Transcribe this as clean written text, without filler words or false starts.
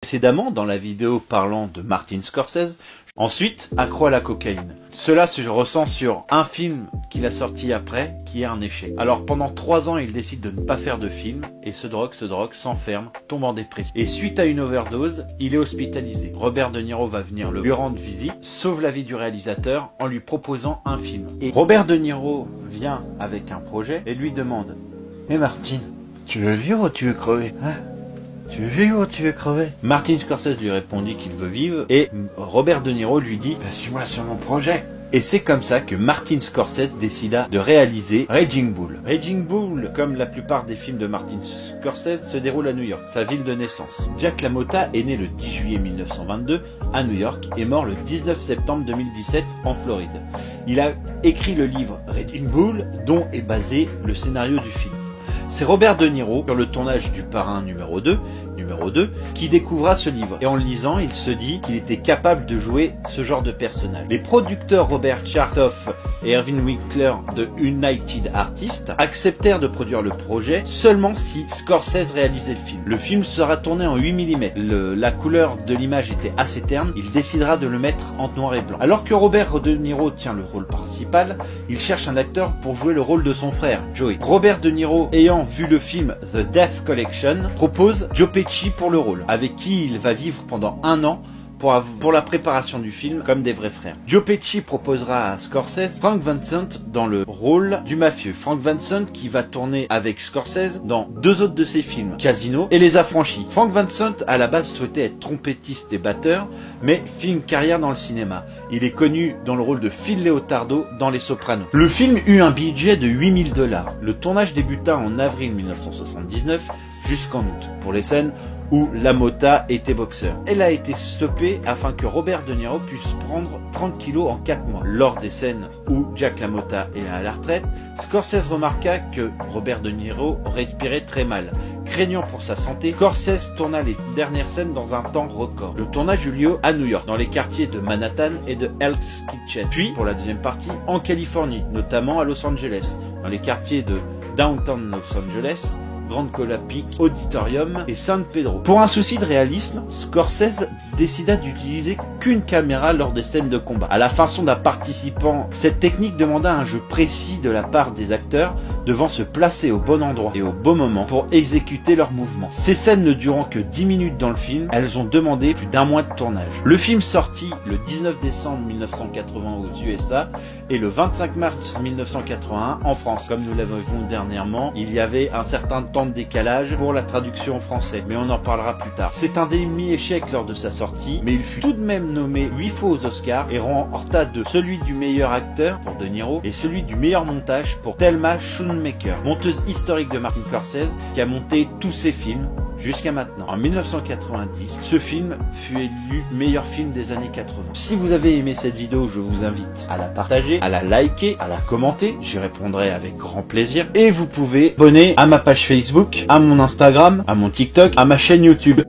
Précédemment dans la vidéo parlant de Martin Scorsese, ensuite accro à la cocaïne. Cela se ressent sur un film qu'il a sorti après, qui est un échec. Alors pendant 3 ans, il décide de ne pas faire de film, et se drogue, s'enferme, tombe en dépression. Et suite à une overdose, il est hospitalisé. Robert De Niro va venir lui rendre visite, sauve la vie du réalisateur en lui proposant un film. Et Robert De Niro vient avec un projet et lui demande « Mais Martin, tu veux vivre ou tu veux crever, hein ? Tu veux vivre ou tu veux crever ?» Martin Scorsese lui répondit qu'il veut vivre et Robert De Niro lui dit « Suis-moi sur mon projet !» Et c'est comme ça que Martin Scorsese décida de réaliser Raging Bull. Raging Bull, comme la plupart des films de Martin Scorsese, se déroule à New York, sa ville de naissance. Jack LaMotta est né le 10 juillet 1922 à New York et mort le 19 septembre 2017 en Floride. Il a écrit le livre Raging Bull, dont est basé le scénario du film. C'est Robert De Niro, sur le tournage du Parrain numéro 2, qui découvra ce livre. Et en le lisant, il se dit qu'il était capable de jouer ce genre de personnage. Les producteurs Robert Chartoff et Irving Winkler de United Artists acceptèrent de produire le projet seulement si Scorsese réalisait le film. Le film sera tourné en 8 mm. La couleur de l'image était assez terne, il décidera de le mettre en noir et blanc. Alors que Robert De Niro tient le rôle principal, il cherche un acteur pour jouer le rôle de son frère, Joey. Robert De Niro, ayant vu le film The Death Collection, propose Joe Pesci pour le rôle, avec qui il va vivre pendant 1 an pour la préparation du film comme des vrais frères. Joe Pesci proposera à Scorsese Frank Vincent dans le rôle du mafieux. Frank Vincent qui va tourner avec Scorsese dans 2 autres de ses films, Casino et Les Affranchis. Frank Vincent à la base souhaitait être trompettiste et batteur, mais fit une carrière dans le cinéma. Il est connu dans le rôle de Phil Leotardo dans Les Sopranos. Le film eut un budget de 8 000 $. Le tournage débuta en avril 1979 jusqu'en août, pour les scènes où LaMotta était boxeur. Elle a été stoppée afin que Robert De Niro puisse prendre 30 kilos en 4 mois. Lors des scènes où Jack LaMotta est à la retraite, Scorsese remarqua que Robert De Niro respirait très mal. Craignant pour sa santé, Scorsese tourna les dernières scènes dans un temps record. Le tournage eut lieu à New York, dans les quartiers de Manhattan et de Hell's Kitchen. Puis, pour la deuxième partie, en Californie, notamment à Los Angeles, dans les quartiers de Downtown Los Angeles, Grande Colapic, Auditorium et San Pedro. Pour un souci de réalisme, Scorsese décida d'utiliser qu'une caméra lors des scènes de combat. À la façon d'un participant, cette technique demanda un jeu précis de la part des acteurs devant se placer au bon endroit et au bon moment pour exécuter leurs mouvements. Ces scènes ne durant que 10 minutes dans le film, elles ont demandé plus d'1 mois de tournage. Le film sortit le 19 décembre 1980 aux USA et le 25 mars 1981 en France. Comme nous l'avons vu dernièrement, il y avait un certain temps de décalage pour la traduction en français, mais on en parlera plus tard. C'est un demi-échec lors de sa sortie, mais il fut tout de même nommé 8 fois aux Oscars et remporta de celui du meilleur acteur pour De Niro et celui du meilleur montage pour Thelma Schoonmaker, monteuse historique de Martin Scorsese qui a monté tous ses films jusqu'à maintenant. En 1990, ce film fut élu meilleur film des années 80. Si vous avez aimé cette vidéo, je vous invite à la partager, à la liker, à la commenter. J'y répondrai avec grand plaisir. Et vous pouvez abonner à ma page Facebook, à mon Instagram, à mon TikTok, à ma chaîne YouTube.